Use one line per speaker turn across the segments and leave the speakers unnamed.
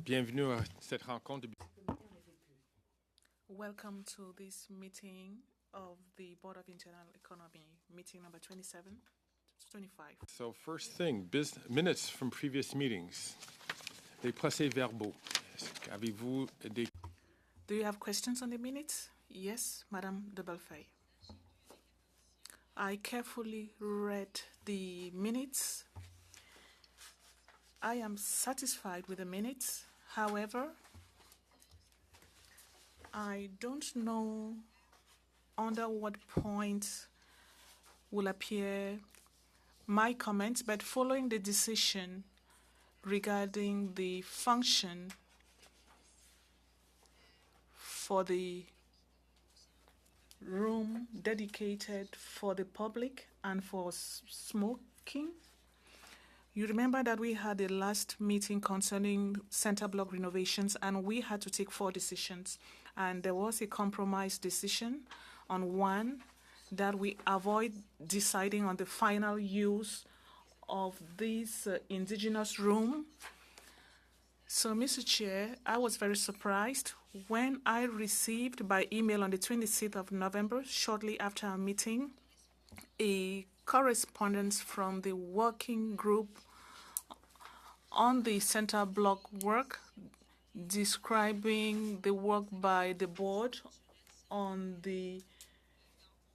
Bienvenue à cette rencontre.
Welcome to this meeting of the Board of Internal Economy, meeting number 25.
So first thing, minutes from previous meetings. Les procès-verbaux. Avez-vous des...
Do you have questions on the minutes? Yes, Madame de Bellefeuille. I carefully read the minutes. I am satisfied with the minutes. However, I don't know under what point will appear my comments, but following the decision regarding the function for the room dedicated for the public and for smoking. You remember that we had a last meeting concerning center block renovations, and we had to take 4 decisions. And there was a compromise decision on one, that we avoid deciding on the final use of this indigenous room. So, Mr. Chair, I was very surprised when I received by email on the 26th of November, shortly after our meeting, a correspondence from the working group on the center block work, describing the work by the board on the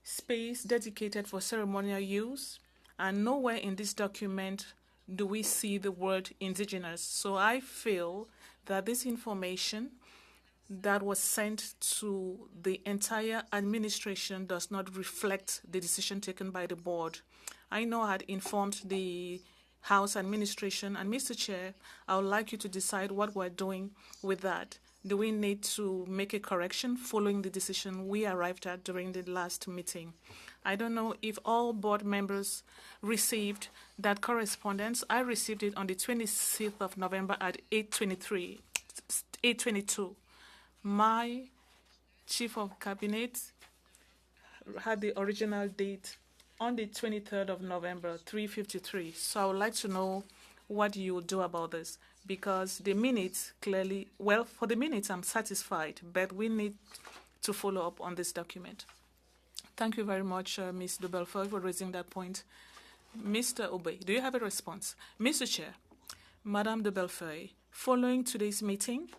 space dedicated for ceremonial use, and nowhere in this document do we see the word indigenous. So I feel that this information that was sent to the entire administration does not reflect the decision taken by the board. I know I had informed the House administration, and Mr. Chair, I would like you to decide what we're doing with that. Do we need to make a correction following the decision we arrived at during the last meeting? I don't know if all board members received that correspondence. I received it on the 26th of November at 8:22. My chief of cabinet had the original date on the 23rd of November, 3:53. So I would like to know what you will do about this, because the minutes clearly, well, for the minutes I'm satisfied, but we need to follow up on this document. Thank you very much, Ms. de Bellefeuille, for raising that point. Mr. Obey, do you have a response? Mr. Chair, Madame de Bellefeuille, following today's meeting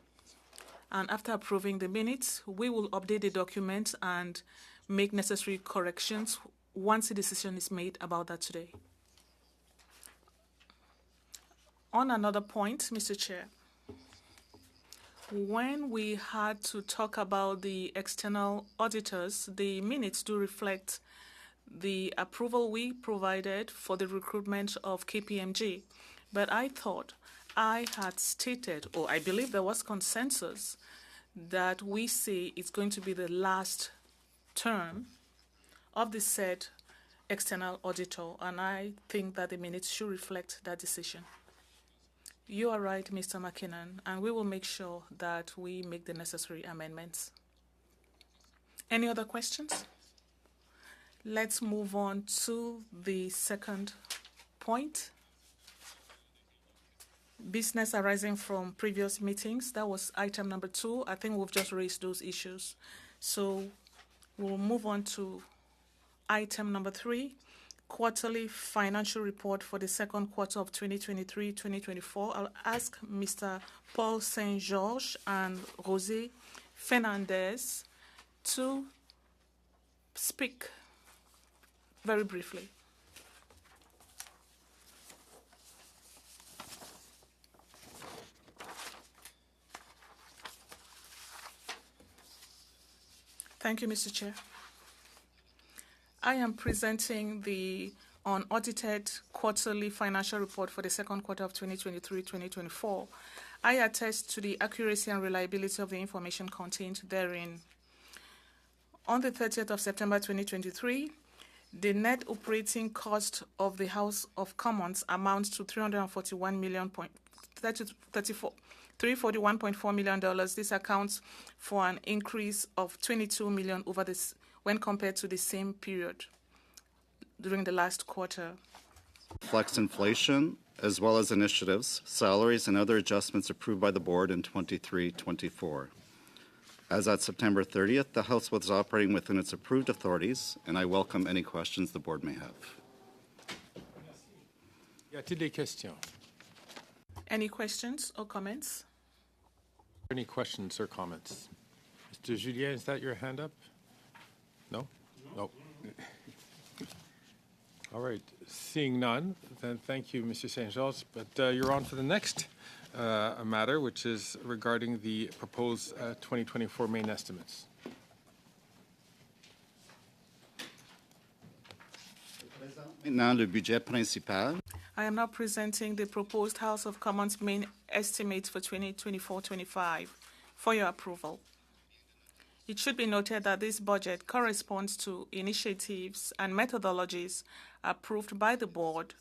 and after approving the minutes, we will update the document and make necessary corrections once a decision is made about that today. On another point, Mr. Chair, when we had to talk about the external auditors, the minutes do reflect the approval we provided for the recruitment of KPMG. But I thought I had stated, or I believe there was consensus, that we say it's going to be the last term of the said external auditor, and I think that the minutes should reflect that decision. You are right, Mr. McKinnon, and we will make sure that we make the necessary amendments. Any other questions? Let's move on to the second point. Business arising from previous meetings. That was item number 2. I think we've just raised those issues. So we'll move on to item number 3, quarterly financial report for the second quarter of 2023-2024. I'll ask Mr. Paul Saint-Georges and José Fernandez to speak very briefly. Thank you, Mr. Chair. I am presenting the unaudited quarterly financial report for the second quarter of 2023-2024. I attest to the accuracy and reliability of the information contained therein. On the 30th of September 2023, the net operating cost of the House of Commons amounts to $341.4 million. This accounts for an increase of $22 million over this when compared to the same period during the last quarter.
Reflects inflation as well as initiatives, salaries, and other adjustments approved by the Board in 23-24. As at September 30th, the House was operating within its approved authorities, and I welcome any questions the Board may have.
Y a-t-il des questions?
Any questions or comments?
Any questions or comments? Mr. Julien, is that your hand up? No? No. All right. Seeing none, then thank you, Mr. St. Georges. But you're on for the next matter, which is regarding the proposed 2024 main estimates.
Maintenant, le budget principal.
I am now presenting the proposed House of Commons main estimates for 2024-25 for your approval. It should be noted that this budget corresponds to initiatives and methodologies approved by the Board,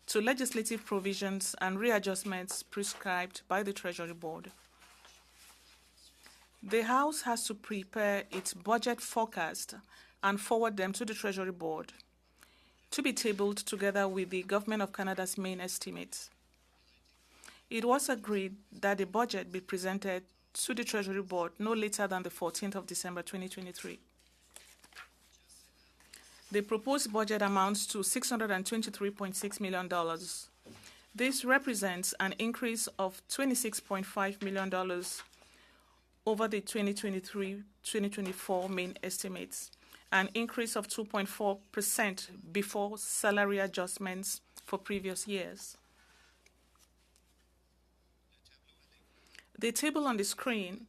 to legislative provisions and readjustments prescribed by the Treasury Board. The House has to prepare its budget forecast and forward them to the Treasury Board to be tabled together with the Government of Canada's main estimates. It was agreed that the budget be presented to the Treasury Board no later than the 14th of December 2023. The proposed budget amounts to $623.6 million. This represents an increase of $26.5 million over the 2023-2024 main estimates, an increase of 2.4% before salary adjustments for previous years. The table on the screen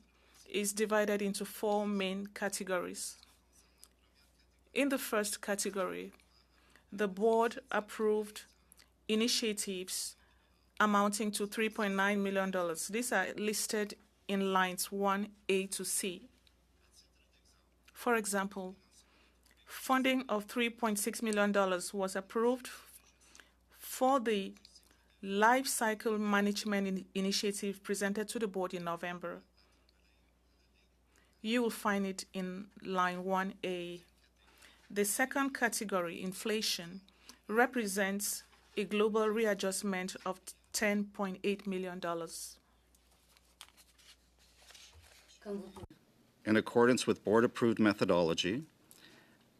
is divided into four main categories. In the first category, the Board approved initiatives amounting to $3.9 million. These are listed in lines 1A to C. For example, funding of $3.6 million was approved for the Life Cycle Management Initiative presented to the Board in November. You will find it in line 1A. The second category, inflation, represents a global readjustment of $10.8 million.
In accordance with Board-approved methodology,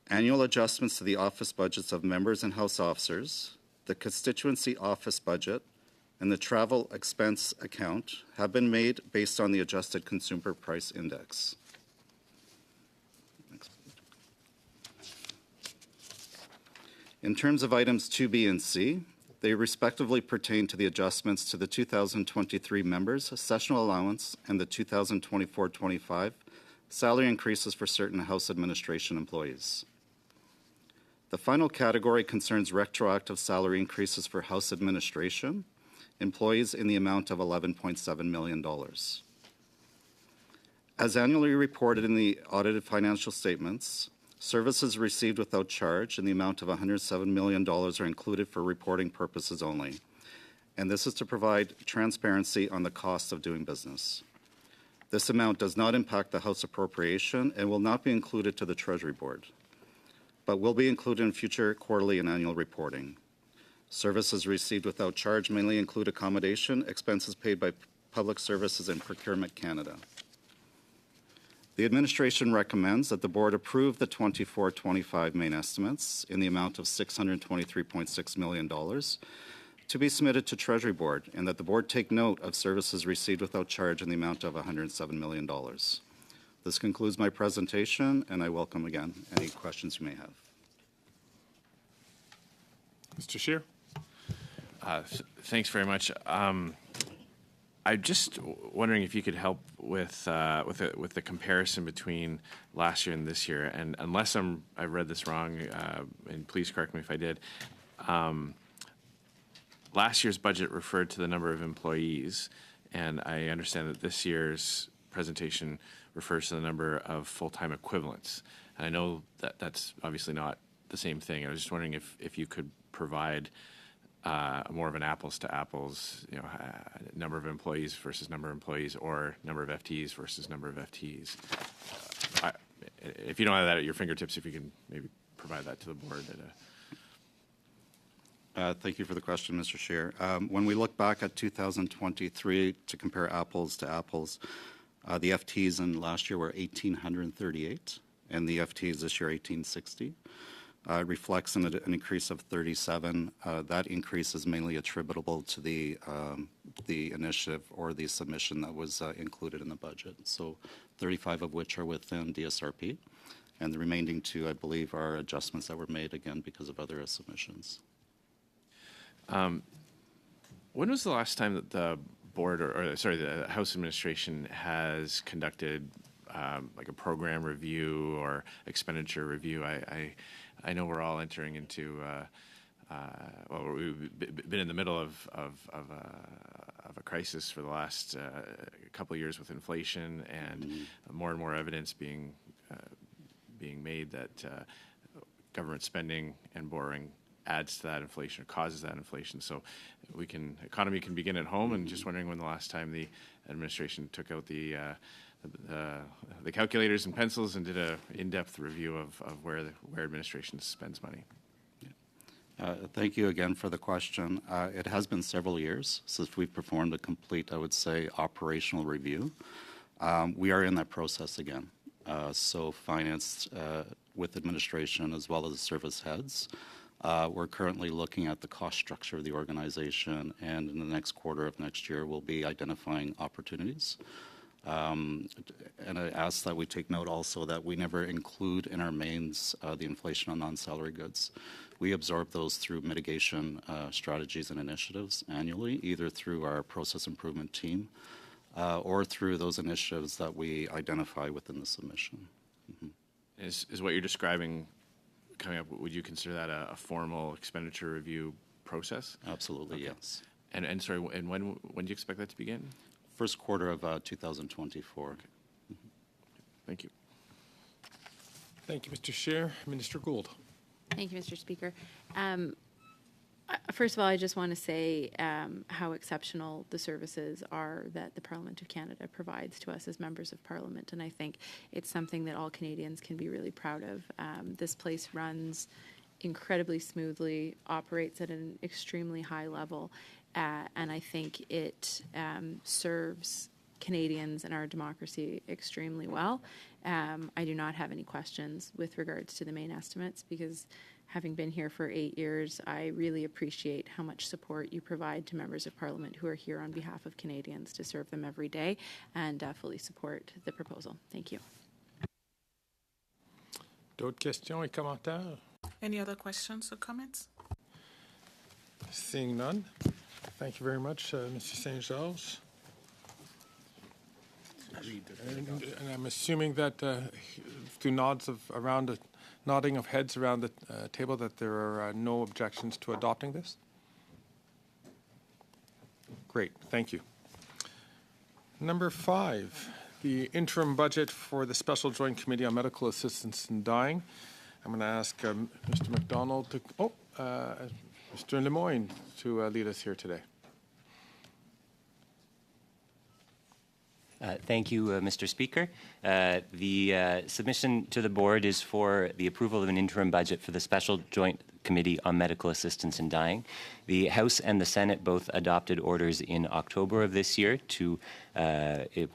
annual adjustments to the office budgets of members and House officers, the constituency office budget, and the travel expense account have been made based on the adjusted consumer price index. In terms of items 2B and C, they respectively pertain to the adjustments to the 2023 members' sessional allowance and the 2024-25 salary increases for certain House administration employees. The final category concerns retroactive salary increases for House administration employees in the amount of $11.7 million. As annually reported in the audited financial statements, services received without charge in the amount of $107 million are included for reporting purposes only, and this is to provide transparency on the cost of doing business. This amount does not impact the House appropriation and will not be included to the Treasury Board, but will be included in future quarterly and annual reporting. Services received without charge mainly include accommodation, expenses paid by Public Services and Procurement Canada. The administration recommends that the Board approve the 24-25 main estimates in the amount of $623.6 million to be submitted to Treasury Board, and that the Board take note of services received without charge in the amount of $107 million. This concludes my presentation, and I welcome again any questions you may have.
Mr. Scheer?
Thanks very much. I'm just wondering if you could help with the comparison between last year and this year. And unless I read this wrong, and please correct me if I did, last year's budget referred to the number of employees, and I understand that this year's presentation refers to the number of full-time equivalents. And I know that that's obviously not the same thing. I was just wondering if you could provide more of an apples to apples, number of employees versus number of employees, or number of FTEs versus number of FTEs. If you don't have that at your fingertips, if you can maybe provide that to the Board.
Thank you for the question, Mr. Chair. When we look back at 2023 to compare apples to apples, the FTs in last year were 1,838, and the FTs this year 1,860. It reflects an increase of 37. That increase is mainly attributable to the initiative or the submission that was included in the budget. So 35 of which are within DSRP, and the remaining 2, I believe, are adjustments that were made again because of other submissions.
When was the last time that the board, the House administration has conducted like a program review or expenditure review? I know we're all entering into, well, we've been in the middle of a crisis for the last couple of years with inflation and more and more evidence being made that government spending and borrowing adds to that inflation or causes that inflation. So economy can begin at home, and just wondering when the last time the administration took out the calculators and pencils and did a in-depth review of where administration spends money.
Thank you again for the question. It has been several years since we've performed a complete, I would say, operational review. We are in that process again. So finance with administration as well as service heads. We're currently looking at the cost structure of the organization, and in the next quarter of next year, we'll be identifying opportunities. And I ask that we take note also that we never include in our mains the inflation on non-salary goods. We absorb those through mitigation strategies and initiatives annually, either through our process improvement team or through those initiatives that we identify within the submission.
Is what you're describing coming up, would you consider that a formal expenditure review process?
Absolutely,
okay.
Yes.
And sorry, and when do you expect that to begin?
First quarter of 2024.
Okay. Thank you.
Thank you, Mr. Chair. Minister Gould.
Thank you, Mr. Speaker. First of all, I just want to say how exceptional the services are that the Parliament of Canada provides to us as members of Parliament, and I think it's something that all Canadians can be really proud of. This place runs incredibly smoothly, operates at an extremely high level, and I think it serves Canadians and our democracy extremely well. I do not have any questions with regards to the main estimates because having been here for 8 years, I really appreciate how much support you provide to members of Parliament who are here on behalf of Canadians to serve them every day, and fully support the proposal. Thank you.
D'autres questions et commentaires?
Any other questions or comments?
Seeing none. Thank you very much, Mr. St. Georges. And I'm assuming that through nodding of heads around the table that there are no objections to adopting this? Great, thank you. Number 5, the interim budget for the Special Joint Committee on Medical Assistance in Dying. I'm going to ask Mr. MacDonald to, Mr. Lemoyne to lead us here today.
Thank you, Mr. Speaker. The submission to the board is for the approval of an interim budget for the Special Joint Committee on Medical Assistance in Dying. The House and the Senate both adopted orders in October of this year to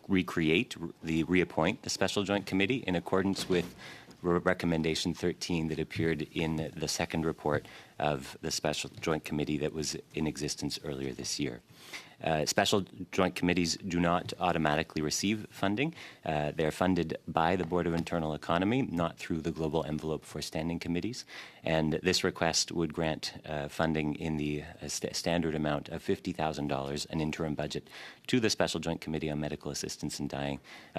reappoint the Special Joint Committee in accordance with Recommendation 13 that appeared in the second report of the Special Joint Committee that was in existence earlier this year. Special joint committees do not automatically receive funding. They are funded by the Board of Internal Economy, not through the global envelope for standing committees. And this request would grant funding in the standard amount of $50,000, an interim budget, to the Special Joint Committee on Medical Assistance in Dying,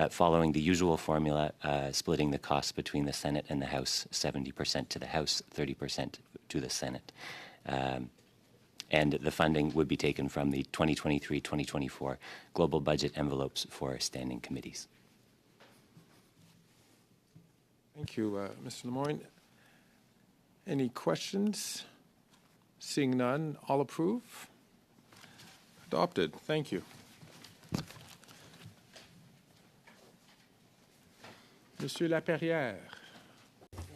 following the usual formula, splitting the costs between the Senate and the House, 70% to the House, 30% to the Senate. And the funding would be taken from the 2023-2024 global budget envelopes for standing committees.
Thank you, Mr. Lemoyne. Any questions? Seeing none, all approve? Adopted. Thank you. Monsieur Laperrière.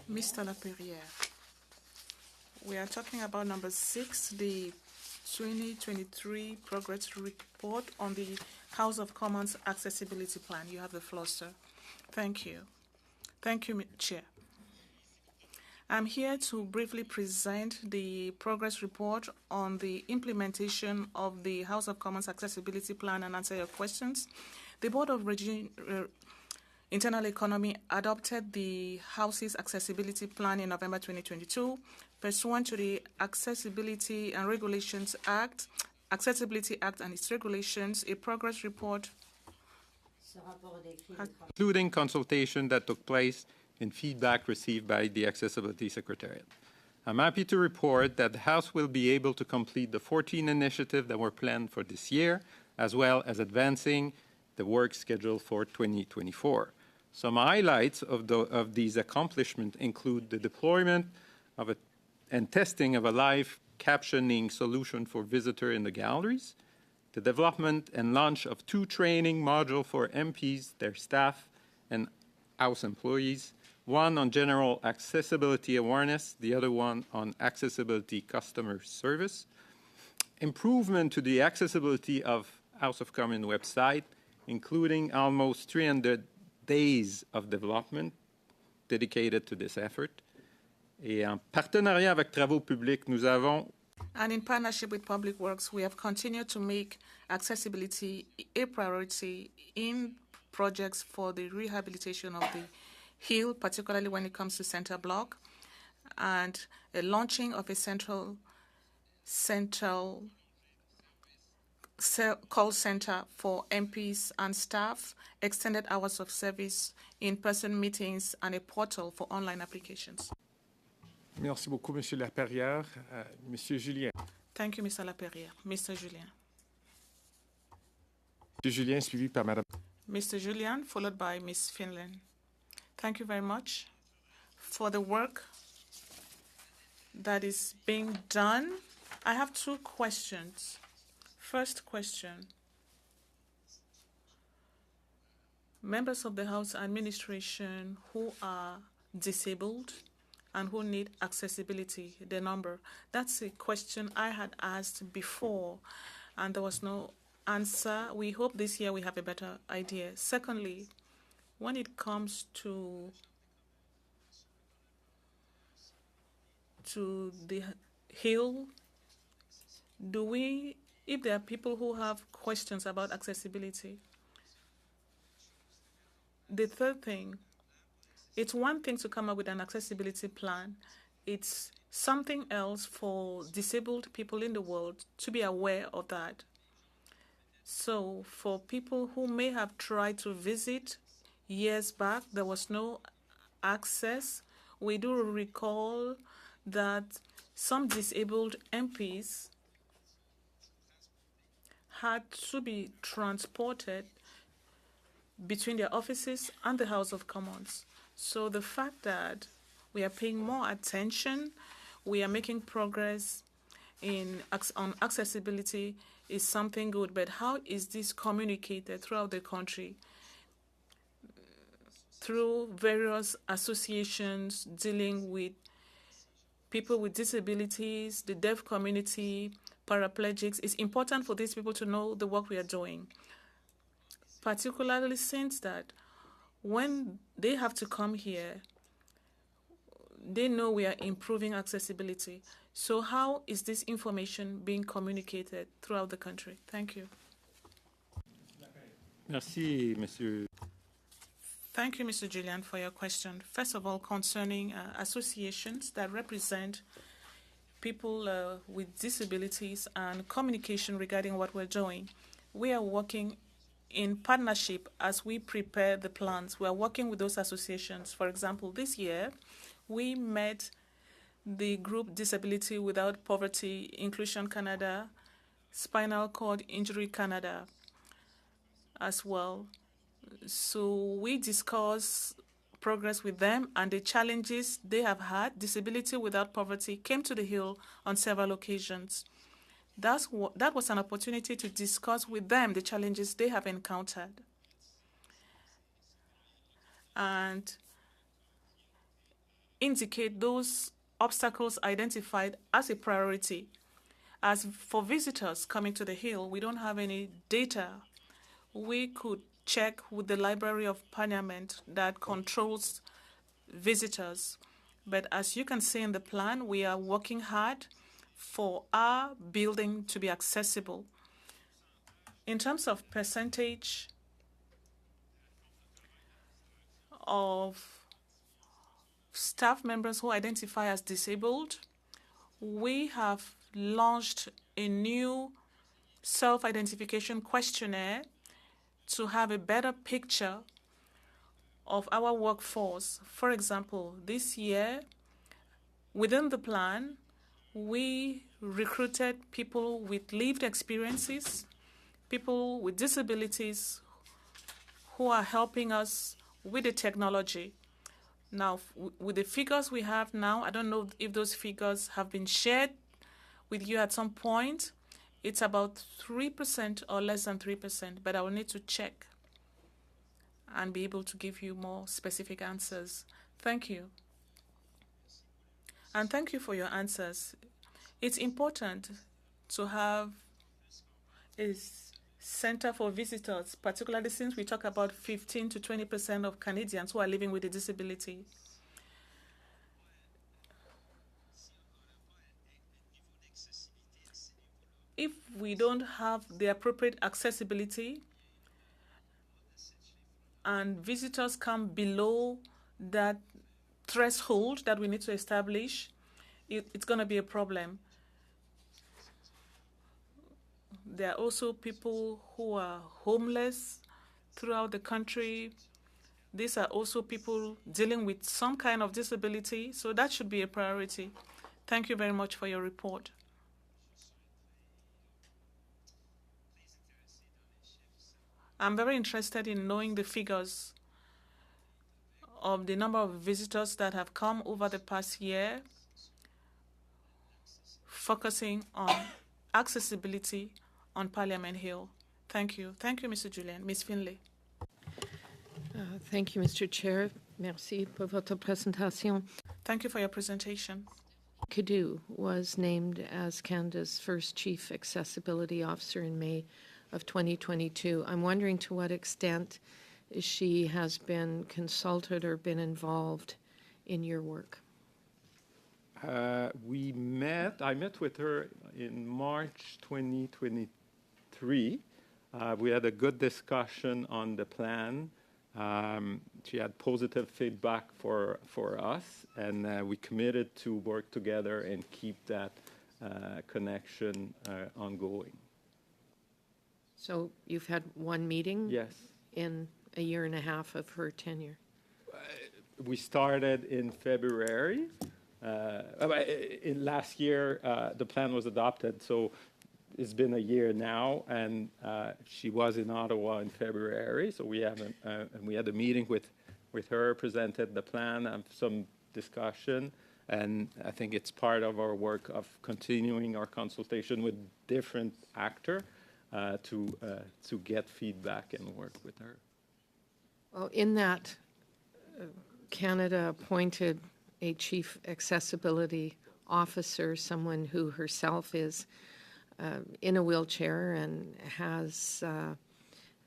Mr. Laperrière, We are talking about number 6, the 2023 progress report on the House of Commons Accessibility Plan. You have the floor, sir. Thank you. Thank you, Chair. I'm here to briefly present the progress report on the implementation of the House of Commons Accessibility Plan and answer your questions. The Board of Internal Economy adopted the House's Accessibility Plan in November 2022. Pursuant to the Accessibility and Regulations Act, Accessibility Act and its regulations, a progress report
including consultation that took place and feedback received by the Accessibility Secretariat. I'm happy to report that the House will be able to complete the 14 initiatives that were planned for this year, as well as advancing the work schedule for 2024. Some highlights of these accomplishments include the deployment of and testing of a live captioning solution for visitors in the galleries, the development and launch of 2 training modules for MPs, their staff, and House employees, one on general accessibility awareness, the other one on accessibility customer service, improvement to the accessibility of House of Commons website, including almost 300 days of development dedicated to this effort. Et en partenariat avec Travaux publics, nous avons
And in partnership with Public Works, we have continued to make accessibility a priority in projects for the rehabilitation of the Hill, particularly when it comes to Center Block, and a launching of a central call center for MPs and staff, extended hours of service, in-person meetings, and a portal for online applications.
Merci beaucoup, Monsieur Laperrière. Monsieur Julien.
Thank you, Mr. Laperrière. Mr. Julien.
Monsieur Julien, suivi par Madame.
Mr. Julian, followed by Ms. Finland. Thank you very much for the work that is being done. I have 2 questions. First question. Members of the House administration who are disabled and who need accessibility, the number. That's a question I had asked before, and there was no answer. We hope this year we have a better idea. Secondly, when it comes to the Hill, if there are people who have questions about accessibility, the third thing, it's one thing to come up with an accessibility plan. It's something else for disabled people in the world to be aware of that. So for people who may have tried to visit years back, there was no access. We do recall that some disabled MPs had to be transported between their offices and the House of Commons. So the fact that we are paying more attention, we are making progress on accessibility is something good. But how is this communicated throughout the country? Through various associations dealing with people with disabilities, the deaf community, paraplegics. It's important for these people to know the work we are doing, particularly since that when they have to come here, they know we are improving accessibility. So how is this information being communicated throughout the country? Thank you.
Merci, Monsieur.
Thank you, Mr. Julian, for your question. First of all, concerning associations that represent people with disabilities and communication regarding what we're doing, we are working in partnership as we prepare the plans. We are working with those associations. For example, this year, we met the group Disability Without Poverty Inclusion Canada, Spinal Cord Injury Canada as well. So we discuss progress with them and the challenges they have had. Disability Without Poverty came to the Hill on several occasions. That was an opportunity to discuss with them the challenges they have encountered and indicate those obstacles identified as a priority. As for visitors coming to the Hill, we don't have any data. We could check with the Library of Parliament that controls visitors. But as you can see in the plan, we are working hard for our building to be accessible. In terms of percentage of staff members who identify as disabled, we have launched a new self-identification questionnaire to have a better picture of our workforce. For example, this year, within the plan, we recruited people with lived experiences, people with disabilities who are helping us with the technology. Now, with the figures we have now, I don't know if those figures have been shared with you at some point. It's about 3% or less than 3%, but I will need to check and be able to give you more specific answers. Thank you. And thank you for your answers. It's important to have a center for visitors, particularly since we talk about 15 to 20% of Canadians who are living with a disability. If we don't have the appropriate accessibility and visitors come below that threshold that we need to establish, it's going to be a problem. There are also people who are homeless throughout the country. These are also people dealing with some kind of disability, so that should be a priority. Thank you very much for your report. I'm very interested in knowing the figures of the number of visitors that have come over the past year, focusing on accessibility on Parliament Hill. Thank you. Thank you, Mr. Julian. Ms. Finlay.
Thank you, Mr. Chair. Merci pour votre présentation.
Thank you for your presentation.
Kadu was named as Canada's first Chief Accessibility Officer in May of 2022. I'm wondering to what extent she has been consulted or been involved in your work.
I met with her in March 2023. We had a good discussion on the plan. She had positive feedback for us, and we committed to work together and keep that connection ongoing.
So you've had one meeting?
Yes.
In a year and a half of her tenure?
We started in February. In last year, the plan was adopted, so it's been a year now, and she was in Ottawa in February, so we had a meeting with her, presented the plan, and some discussion, and I think it's part of our work of continuing our consultation with different actors to get feedback and work with her.
Well, in that, Canada appointed a Chief Accessibility Officer, someone who herself is in a wheelchair and has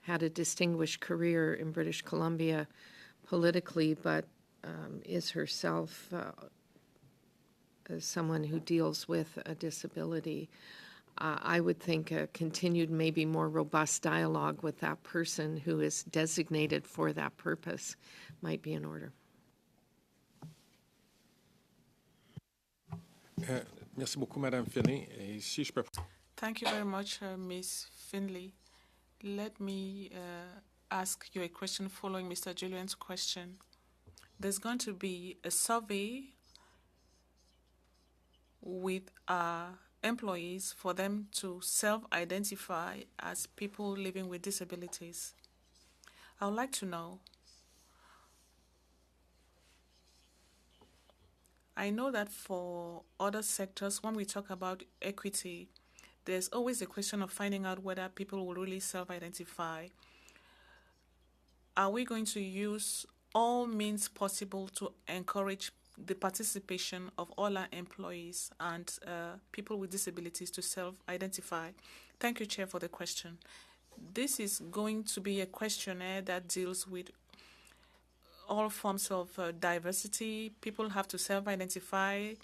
had a distinguished career in British Columbia politically, but is herself someone who deals with a disability. I would think a continued, maybe more robust dialogue with that person who is designated for that purpose might be in order.
Merci beaucoup, Madame Finlay. Et si je peux...
Thank you very much, Ms. Finlay. Let me ask you a question following Mr. Julian's question. There's going to be a survey with employees for them to self-identify as people living with disabilities. I would like to know, I know that for other sectors, when we talk about equity, there's always a question of finding out whether people will really self-identify. Are we going to use all means possible to encourage the participation of all our employees and people with disabilities to self-identify. Thank you, Chair, for the question. This is going to be a questionnaire that deals with all forms of diversity. People have to self-identify.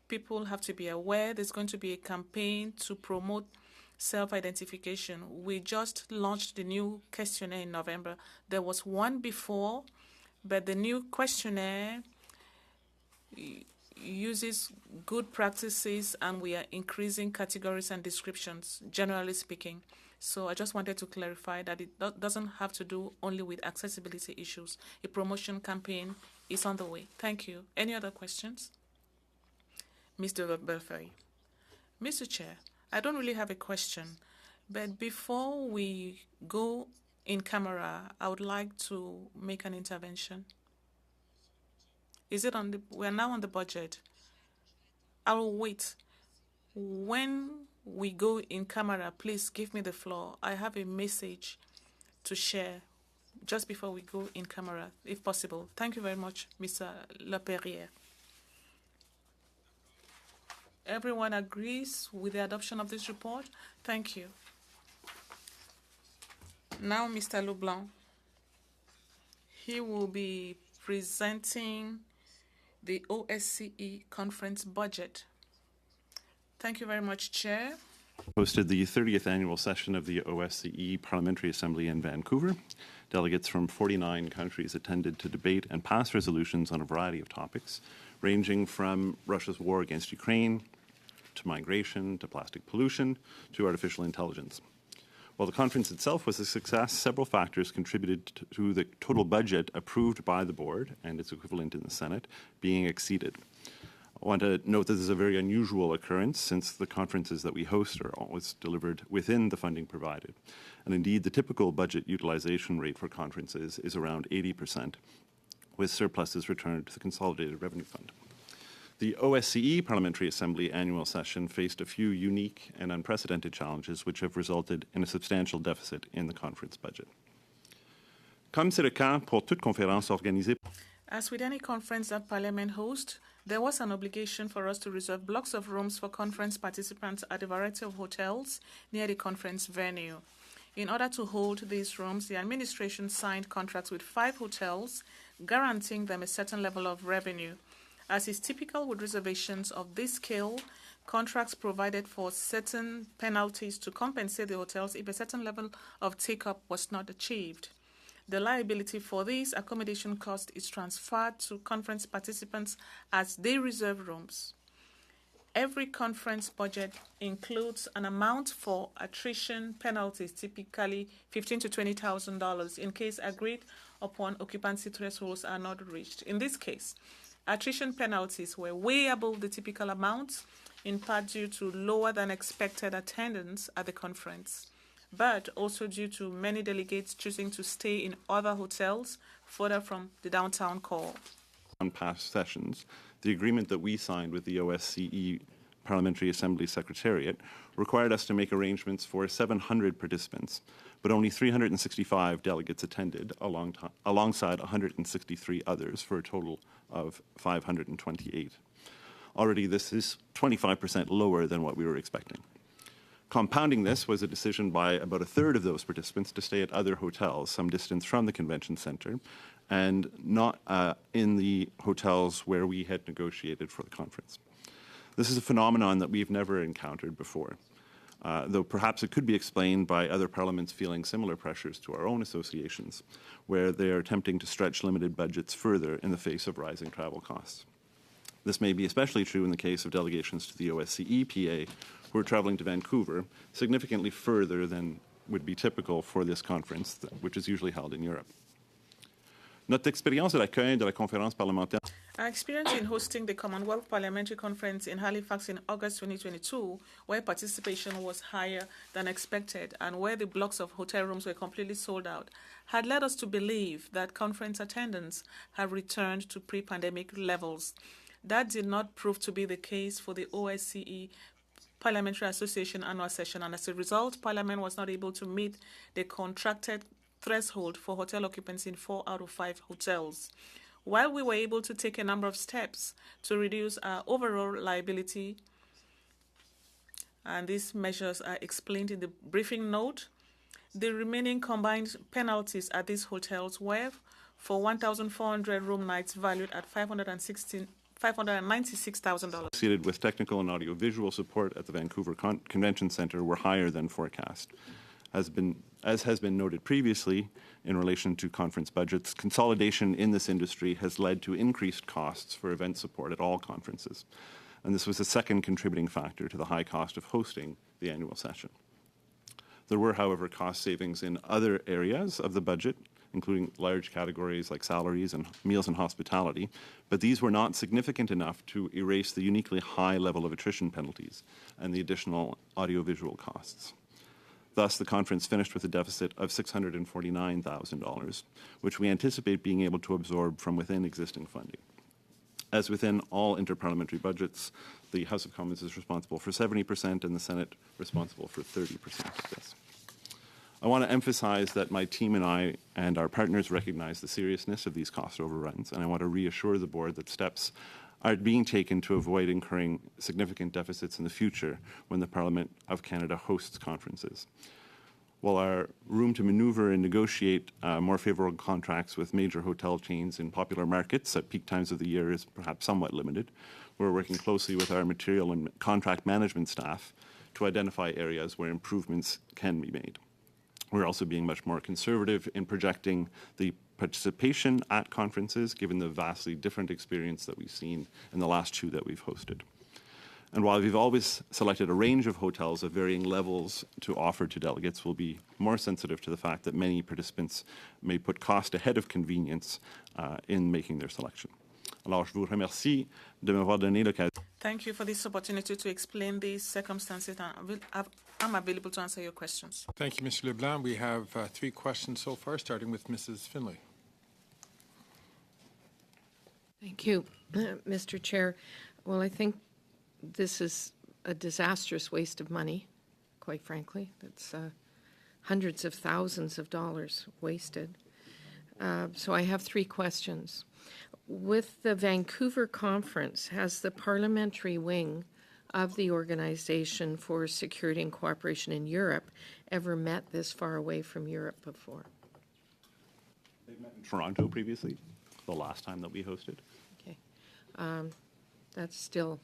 People have to be aware. There's going to be a campaign to promote self-identification. We just launched the new questionnaire in November. There was one before, but the new questionnaire uses good practices, and we are increasing categories and descriptions, generally speaking. So I just wanted to clarify that it doesn't have to do only with accessibility issues. A promotion campaign is on the way. Thank you. Any other questions? Mr. Belfry. Mr. Chair, I don't really have a question, but before we go in camera, I would like to make an intervention. Is it on the, we're now on the budget. I will wait. When we go in camera, please give me the floor. I have a message to share just before we go in camera, if possible. Thank you very much, Mr. Laperrière. Everyone agrees with the adoption of this report? Thank you. Now, Mr. Leblanc. He will be presenting the OSCE conference budget. Thank you very much, Chair.
Hosted the 30th annual session of the OSCE Parliamentary Assembly in Vancouver. Delegates from 49 countries attended to debate and pass resolutions on a variety of topics, ranging from Russia's war against Ukraine, to migration, to plastic pollution, to artificial intelligence. While the conference itself was a success, several factors contributed to the total budget approved by the board and its equivalent in the Senate being exceeded. I want to note that this is a very unusual occurrence, since the conferences that we host are always delivered within the funding provided. And indeed, the typical budget utilization rate for conferences is around 80%, with surpluses returned to the Consolidated Revenue Fund. The OSCE Parliamentary Assembly annual session faced a few unique and unprecedented challenges which have resulted in a substantial deficit in the conference budget. Comme c'est le cas pour toute conférence organisée.
As with any conference that Parliament hosts, there was an obligation for us to reserve blocks of rooms for conference participants at a variety of hotels near the conference venue. In order to hold these rooms, the administration signed contracts with 5 hotels, guaranteeing them a certain level of revenue. As is typical with reservations of this scale, contracts provided for certain penalties to compensate the hotels if a certain level of take-up was not achieved. The liability for this accommodation cost is transferred to conference participants as they reserve rooms. Every conference budget includes an amount for attrition penalties, typically $15,000 to $20,000, in case agreed upon occupancy thresholds are not reached. In this case, attrition penalties were way above the typical amount, in part due to lower than expected attendance at the conference, but also due to many delegates choosing to stay in other hotels further from the downtown core.
On past sessions, the agreement that we signed with the OSCE Parliamentary Assembly Secretariat required us to make arrangements for 700 participants, but only 365 delegates attended alongside 163 others for a total of 528. Already this is 25% lower than what we were expecting. Compounding this was a decision by about a third of those participants to stay at other hotels some distance from the convention center and not in the hotels where we had negotiated for the conference. This is a phenomenon that we've never encountered before, though perhaps it could be explained by other parliaments feeling similar pressures to our own associations, where they are attempting to stretch limited budgets further in the face of rising travel costs. This may be especially true in the case of delegations to the OSCE PA, who are traveling to Vancouver, significantly further than would be typical for this conference, which is usually held in Europe. Notre expérience de l'accueil de la conférence parlementaire.
Our experience in hosting the Commonwealth Parliamentary Conference in Halifax in August 2022, where participation was higher than expected and where the blocks of hotel rooms were completely sold out, had led us to believe that conference attendance had returned to pre-pandemic levels. That did not prove to be the case for the OSCE Parliamentary Association annual session, and as a result, Parliament was not able to meet the contracted threshold for hotel occupancy in 4 out of 5 hotels. While we were able to take a number of steps to reduce our overall liability, and these measures are explained in the briefing note, the remaining combined penalties at these hotels were for 1,400 room nights valued at $596,000.
Associated with technical and audiovisual support at the Vancouver Convention Centre were higher than forecast. As has been noted previously in relation to conference budgets, consolidation in this industry has led to increased costs for event support at all conferences. And this was the second contributing factor to the high cost of hosting the annual session. There were, however, cost savings in other areas of the budget, including large categories like salaries and meals and hospitality, but these were not significant enough to erase the uniquely high level of attrition penalties and the additional audiovisual costs. Thus, the conference finished with a deficit of $649,000, which we anticipate being able to absorb from within existing funding. As within all interparliamentary budgets, the House of Commons is responsible for 70% and the Senate responsible for 30% of this. I want to emphasize that my team and I and our partners recognize the seriousness of these cost overruns, and I want to reassure the board that steps are being taken to avoid incurring significant deficits in the future when the Parliament of Canada hosts conferences. While our room to maneuver and negotiate more favourable contracts with major hotel chains in popular markets at peak times of the year is perhaps somewhat limited, we're working closely with our material and contract management staff to identify areas where improvements can be made. We're also being much more conservative in projecting the participation at conferences, given the vastly different experience that we've seen in the last two that we've hosted. And while we've always selected a range of hotels of varying levels to offer to delegates, we'll be more sensitive to the fact that many participants may put cost ahead of convenience in making their selection. Alors, je vous remercie de m'avoir donné l'occasion.
Thank you for this opportunity to explain these circumstances, and I'm available to answer your questions.
Thank you, Mr. Leblanc. We have 3 questions so far, starting with Mrs. Finlay.
Thank you, Mr. Chair. Well, I think this is a disastrous waste of money, quite frankly. It's hundreds of thousands of dollars wasted. So I have 3 questions. With the Vancouver conference, has the parliamentary wing of the Organization for Security and Cooperation in Europe ever met this far away from Europe before?
They've met in Toronto previously, the last time that we hosted.
Okay. That's still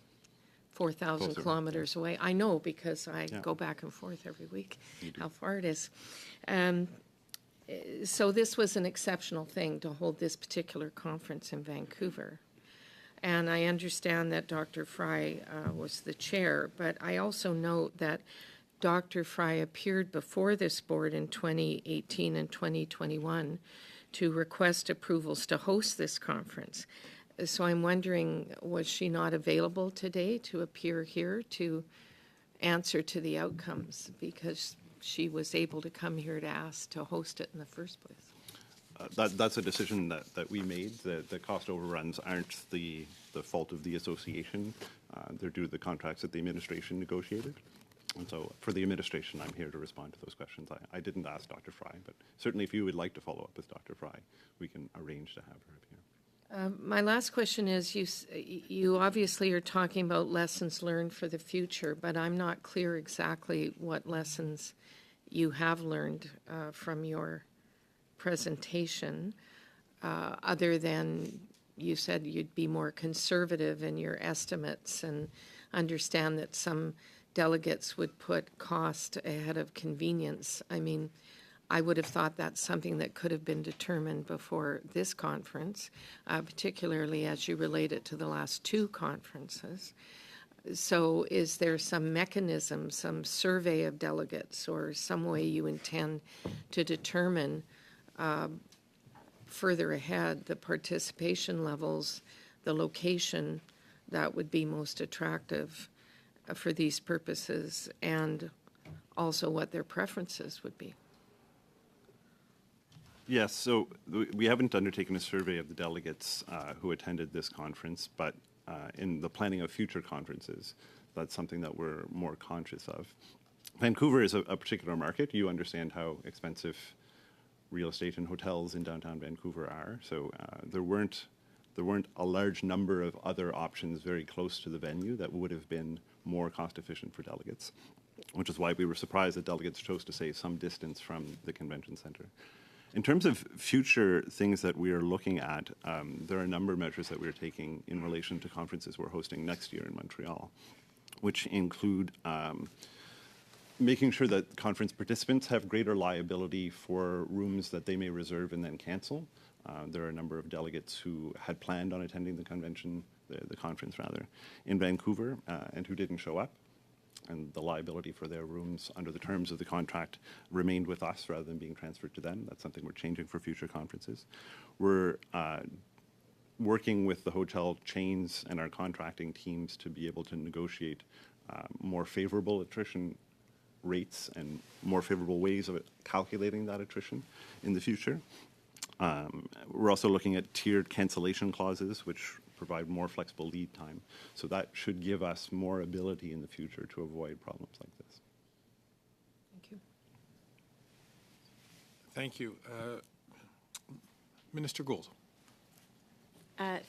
4,000 kilometers away. I know because I go back and forth every week how far it is. So this was an exceptional thing to hold this particular conference in Vancouver. And I understand that Dr. Fry was the chair, but I also note that Dr. Fry appeared before this board in 2018 and 2021 to request approvals to host this conference. So I'm wondering, was she not available today to appear here to answer to the outcomes, because she was able to come here to ask to host it in the first place?
That's a decision that we made. The cost overruns aren't the fault of the association. They're due to the contracts that the administration negotiated. And so for the administration, I'm here to respond to those questions. I didn't ask Dr. Fry, but certainly if you would like to follow up with Dr. Fry, we can arrange to have her up here.
My last question is, you obviously are talking about lessons learned for the future, but I'm not clear exactly what lessons you have learned from your presentation, other than you said you'd be more conservative in your estimates and understand that some delegates would put cost ahead of convenience. I mean, I would have thought that's something that could have been determined before this conference, particularly as you relate it to the last 2 conferences. So is there some mechanism, some survey of delegates, or some way you intend to determine further ahead the participation levels, the location that would be most attractive for these purposes, and also what their preferences would be?
Yes, so we haven't undertaken a survey of the delegates who attended this conference, but in the planning of future conferences, that's something that we're more conscious of. Vancouver is a particular market. You understand how expensive real estate and hotels in downtown Vancouver are, so there weren't there weren't a large number of other options very close to the venue that would have been more cost efficient for delegates, which is why we were surprised that delegates chose to stay some distance from the convention center. In terms of future things that we are looking at, there are a number of measures that we're taking in relation to conferences we're hosting next year in Montreal, which include making sure that conference participants have greater liability for rooms that they may reserve and then cancel. There are a number of delegates who had planned on attending the convention, the conference rather, in Vancouver and who didn't show up. And the liability for their rooms under the terms of the contract remained with us rather than being transferred to them. That's something we're changing for future conferences. We're working with the hotel chains and our contracting teams to be able to negotiate more favorable attrition rates and more favorable ways of calculating that attrition in the future. We're also looking at tiered cancellation clauses, which provide more flexible lead time. So that should give us more ability in the future to avoid problems like this.
Thank you.
Thank you. Minister Gould.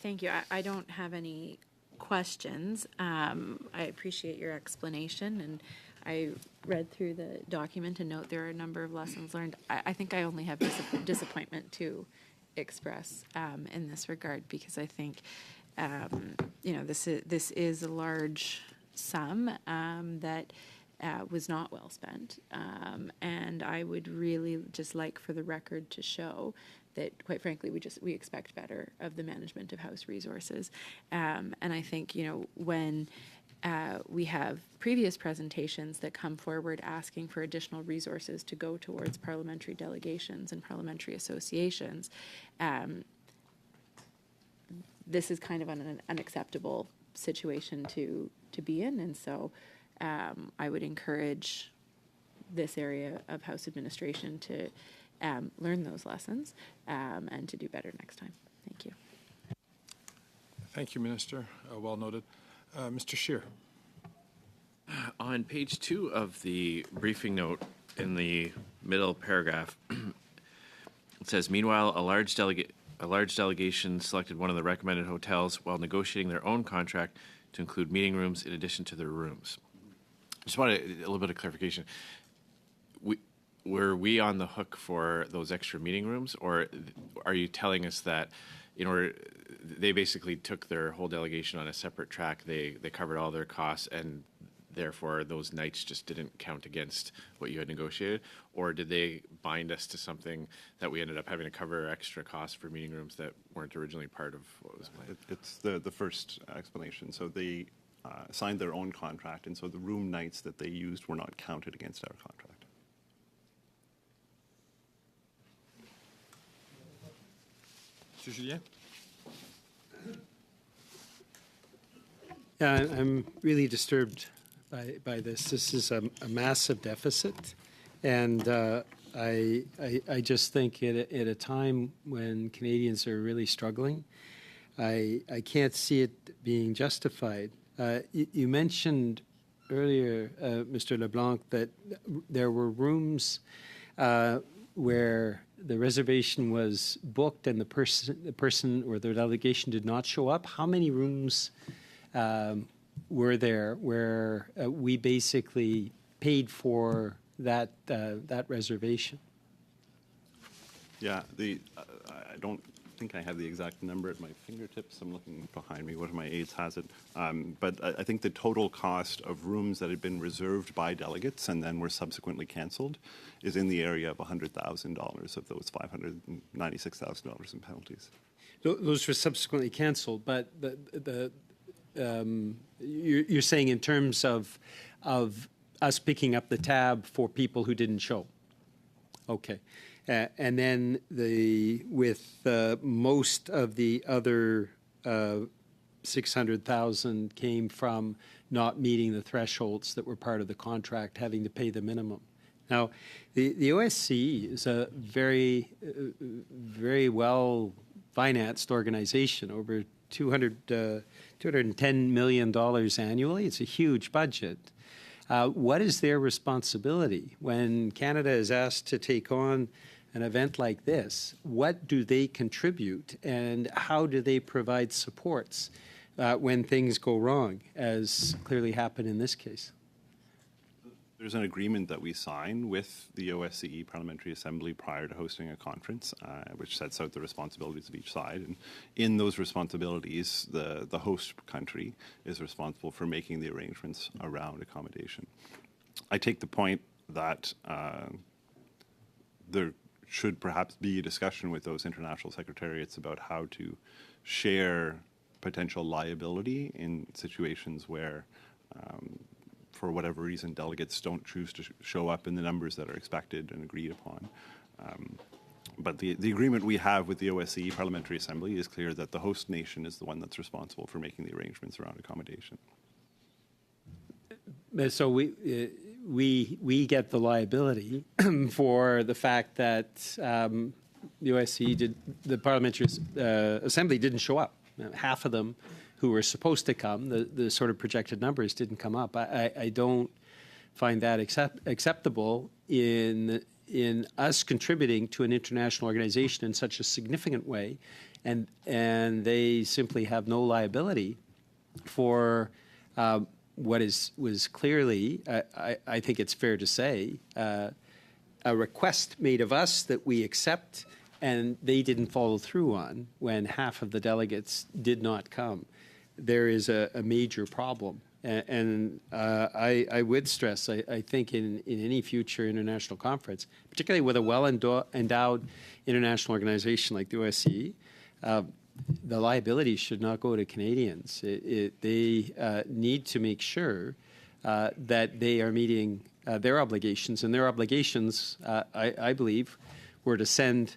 Thank you. I don't have any questions. I appreciate your explanation, and I read through the document and note there are a number of lessons learned. I think I only have disappointment to express in this regard, because I think this is a large sum that was not well spent, and I would really just like for the record to show that, quite frankly, we expect better of the management of House resources, and I think when we have previous presentations that come forward asking for additional resources to go towards parliamentary delegations and parliamentary associations. This is kind of an unacceptable situation to be in, and so I would encourage this area of House administration to learn those lessons and to do better next time. Thank you.
Thank you, Minister. Well noted. Mr. Scheer.
On page 2 of the briefing note, in the middle paragraph, it says, meanwhile, a large delegation selected one of the recommended hotels while negotiating their own contract to include meeting rooms in addition to their rooms. Just wanted a little bit of clarification. Were we on the hook for those extra meeting rooms, or are you telling us that they basically took their whole delegation on a separate track, they covered all their costs, and therefore those nights just didn't count against what you had negotiated? Or did they bind us to something that we ended up having to cover extra costs for meeting rooms that weren't originally part of what was planned?
It's the first explanation. So they signed their own contract, and so the room nights that they used were not counted against our contract.
Mr. Julien.
Yeah, I'm really disturbed by this. This is a massive deficit, and I just think at a time when Canadians are really struggling, I can't see it being justified. You mentioned earlier, Mr. LeBlanc, that there were rooms where the reservation was booked and the person or the delegation did not show up. How many rooms were there where we basically paid for that reservation?
Yeah, I don't think I have the exact number at my fingertips. I'm looking behind me. One of my aides has it. But I think the total cost of rooms that had been reserved by delegates and then were subsequently canceled is in the area of $100,000 of those $596,000 in penalties.
Those were subsequently canceled, but you're saying in terms of us picking up the tab for people who didn't show. Okay. And then with most of the other 600,000 came from not meeting the thresholds that were part of the contract, having to pay the minimum. Now, the OSCE is a very well financed organization, over $210 million annually. It's a huge budget. What is their responsibility when Canada is asked to take on an event like this, what do they contribute and how do they provide supports when things go wrong, as clearly happened in this case?
There's an agreement that we sign with the OSCE Parliamentary Assembly prior to hosting a conference, which sets out the responsibilities of each side. And in those responsibilities, the host country is responsible for making the arrangements around accommodation. I take the point that there should perhaps be a discussion with those international secretariats about how to share potential liability in situations where for whatever reason, delegates don't choose to show up in the numbers that are expected and agreed upon. But the agreement we have with the OSCE Parliamentary Assembly is clear that the host nation is the one that's responsible for making the arrangements around accommodation.
So we get the liability for the fact that the OSCE the Parliamentary Assembly didn't show up. Half of them who were supposed to come, the sort of projected numbers didn't come up. I don't find that acceptable in us contributing to an international organization in such a significant way, and they simply have no liability for what was clearly, I think it's fair to say, a request made of us that we accept and they didn't follow through on when half of the delegates did not come. There is a major problem. And I would stress, I think in any future international conference, particularly with a well-endowed international organization like the OSCE, the liability should not go to Canadians. They need to make sure that they are meeting their obligations. And their obligations, I believe, were to send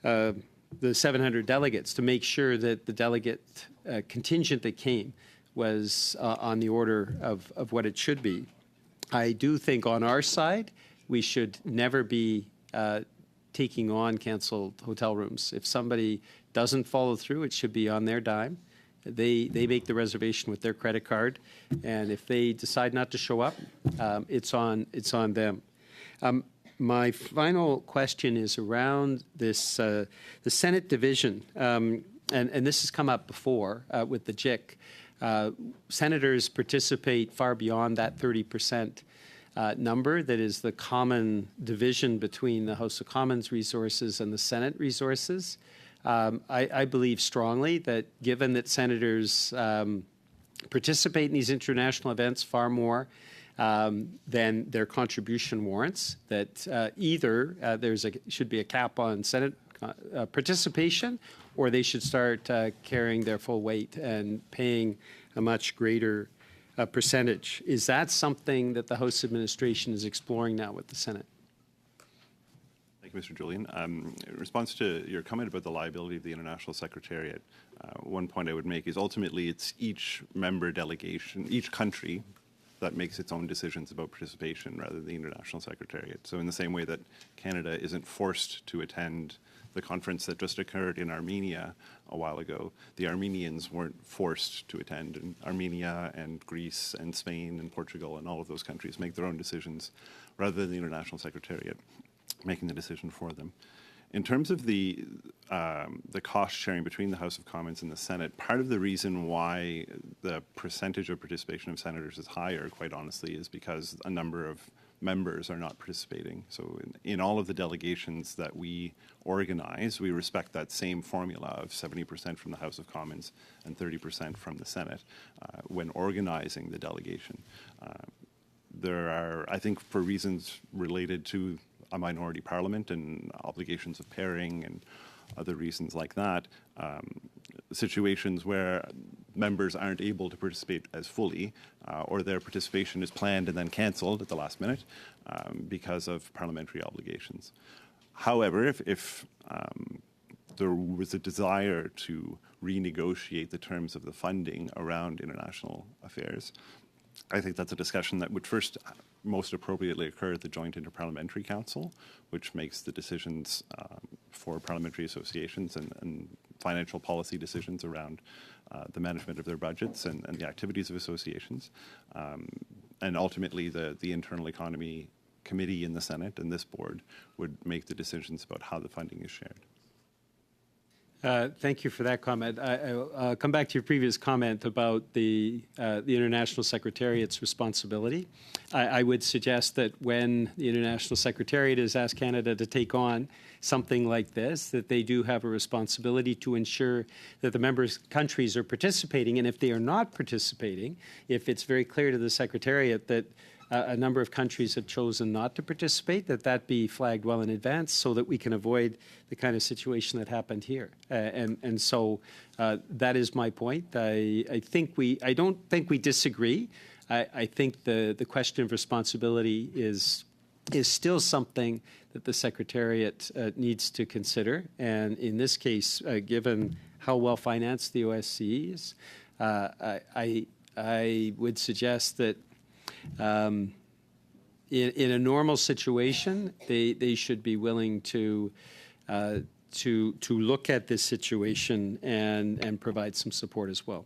the 700 delegates to make sure that the delegate contingent that came was on the order of what it should be. I do think on our side, we should never be taking on canceled hotel rooms. If somebody doesn't follow through, it should be on their dime. They make the reservation with their credit card, and if they decide not to show up, it's on them. My final question is around this the Senate division, and this has come up before with the JIC. Senators participate far beyond that 30% number that is the common division between the House of Commons resources and the Senate resources. I believe strongly that given that senators participate in these international events far more than their contribution warrants, that either should be a cap on Senate participation, or they should start carrying their full weight and paying a much greater percentage. Is that something that the House administration is exploring now with the Senate?
Thank you, Mr. Julian. In response to your comment about the liability of the International Secretariat, one point I would make is ultimately it's each member delegation, each country that makes its own decisions about participation rather than the International Secretariat. So in the same way that Canada isn't forced to attend the conference that just occurred in Armenia a while ago, the Armenians weren't forced to attend, and Armenia and Greece and Spain and Portugal and all of those countries make their own decisions rather than the International Secretariat making the decision for them. In terms of the cost sharing between the House of Commons and the Senate, part of the reason why the percentage of participation of senators is higher, quite honestly, is because a number of members are not participating. So in all of the delegations that we organize, we respect that same formula of 70% from the House of Commons and 30% from the Senate when organizing the delegation. There are, I think, for reasons related to a minority parliament and obligations of pairing and other reasons like that, situations where members aren't able to participate as fully or their participation is planned and then cancelled at the last minute because of parliamentary obligations. However, if there was a desire to renegotiate the terms of the funding around international affairs, I think that's a discussion that would first most appropriately occur at the Joint Interparliamentary Council, which makes the decisions for parliamentary associations and financial policy decisions around the management of their budgets and the activities of associations. And ultimately, the Internal Economy committee in the Senate and this board would make the decisions about how the funding is shared.
Thank you for that comment. I'll come back to your previous comment about the International Secretariat's responsibility. I would suggest that when the International Secretariat has asked Canada to take on something like this, that they do have a responsibility to ensure that the member countries are participating. And if they are not participating, if it's very clear to the Secretariat that a number of countries have chosen not to participate, that be flagged well in advance so that we can avoid the kind of situation that happened here. And so that is my point. I don't think we disagree. I think the question of responsibility is still something that the Secretariat needs to consider. And in this case, given how well financed the OSCE is, I would suggest that in a normal situation, they should be willing to look at this situation and provide some support as well.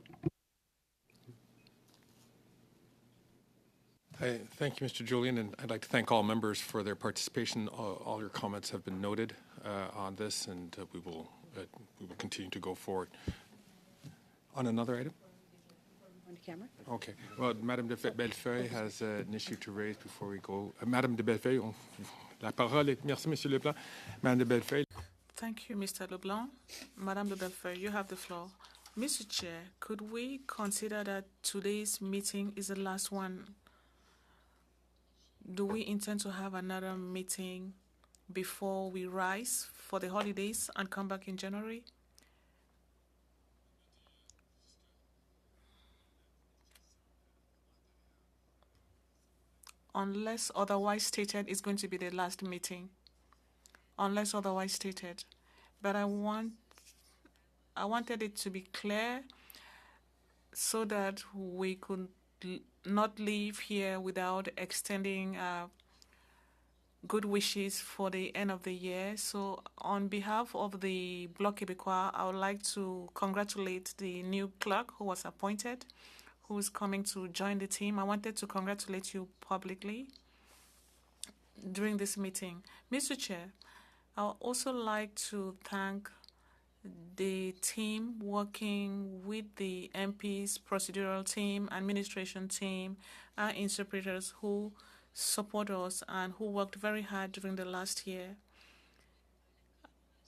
Thank you, Mr. Julian, and I'd like to thank all members for their participation. All your comments have been noted on this, and we will continue to go forward. On another item?
On camera.
Okay. Well, Madame de Bellefeuille has an issue to raise before we go. Madame de Bellefeuille, la parole est. Merci, Monsieur Leblanc. Madame de Bellefeuille.
Thank you, Mr. Leblanc. Madame de Bellefeuille, you have the floor. Mr. Chair, could we consider that today's meeting is the last one? Do we intend to have another meeting before we rise for the holidays and come back in January? Unless otherwise stated, it's going to be the last meeting. Unless otherwise stated. But I wanted it to be clear so that we could not leave here without extending good wishes for the end of the year. So on behalf of the Bloc Québécois, I would like to congratulate the new clerk who was appointed, who is coming to join the team. I wanted to congratulate you publicly during this meeting. Mr. Chair, I would also like to thank the team working with the MPs, procedural team, administration team, and interpreters who support us and who worked very hard during the last year.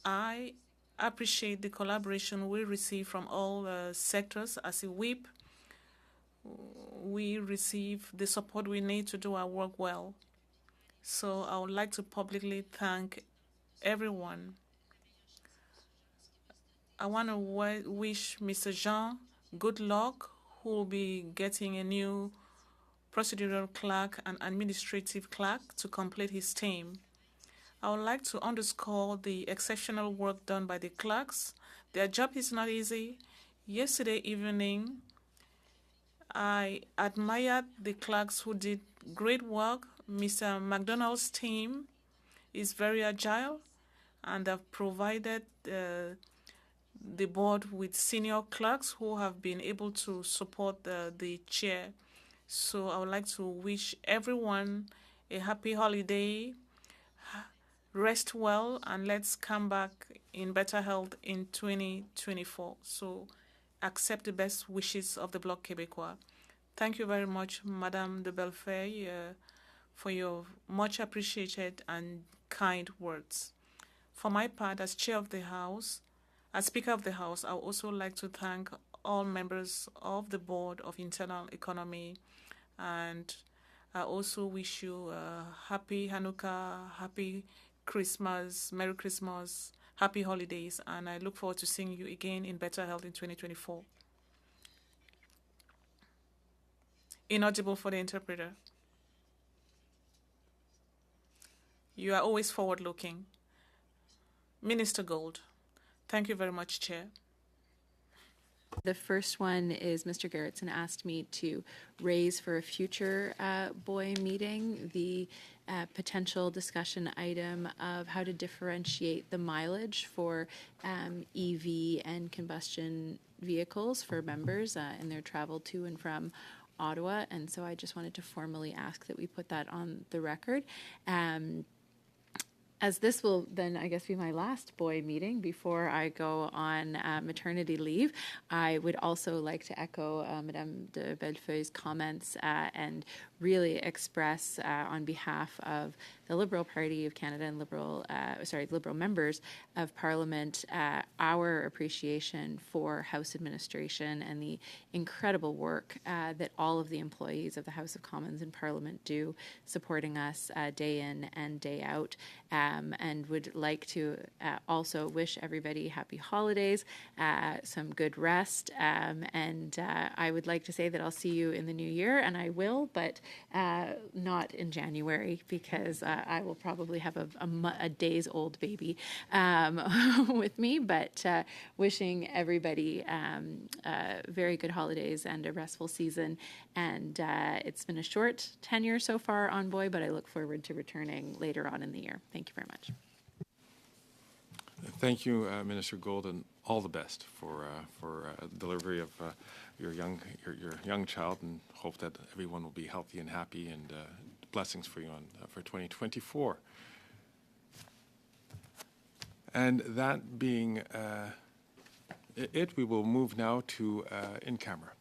I appreciate the collaboration we receive from all sectors. As a whip, we receive the support we need to do our work well. So I would like to publicly thank everyone. I want to wish Mr. Jean good luck, who will be getting a new procedural clerk and administrative clerk to complete his team. I would like to underscore the exceptional work done by the clerks. Their job is not easy. Yesterday evening, I admired the clerks who did great work. Mr. McDonald's team is very agile and have provided the board with senior clerks who have been able to support the chair. So I would like to wish everyone a happy holiday, rest well, and let's come back in better health in 2024. So accept the best wishes of the Bloc Québécois. Thank you very much, Madame de Bellefeuille, for your much appreciated and kind words. For my part, as Chair of the House, as Speaker of the House, I would also like to thank all members of the Board of Internal Economy, and I also wish you a happy Hanukkah, happy Christmas, Merry Christmas, happy holidays, and I look forward to seeing you again in better health in 2024. Inaudible for the interpreter. You are always forward-looking. Minister Gold. Thank you very much, Chair.
The first one is Mr. Gerritsen asked me to raise for a future BOIE meeting the potential discussion item of how to differentiate the mileage for EV and combustion vehicles for members in their travel to and from Ottawa, and so I just wanted to formally ask that we put that on the record. As this will then, I guess, be my last BOIE meeting before I go on maternity leave, I would also like to echo Madame de Bellefeuille's comments and really express on behalf of the Liberal Party of Canada and Liberal members of Parliament our appreciation for House administration and the incredible work that all of the employees of the House of Commons and Parliament do, supporting us day in and day out. And would like to also wish everybody happy holidays, some good rest, and I would like to say that I'll see you in the new year, and I will, but not in January, because I will probably have a days old baby with me, but wishing everybody very good holidays and a restful season, and it's been a short tenure so far on BOIE, but I look forward to returning later on in the year. Thank you very much.
Thank you, Minister Gould, and all the best for delivery of your young child, and hope that everyone will be healthy and happy, and blessings for you for 2024. And that being it, we will move now to in camera.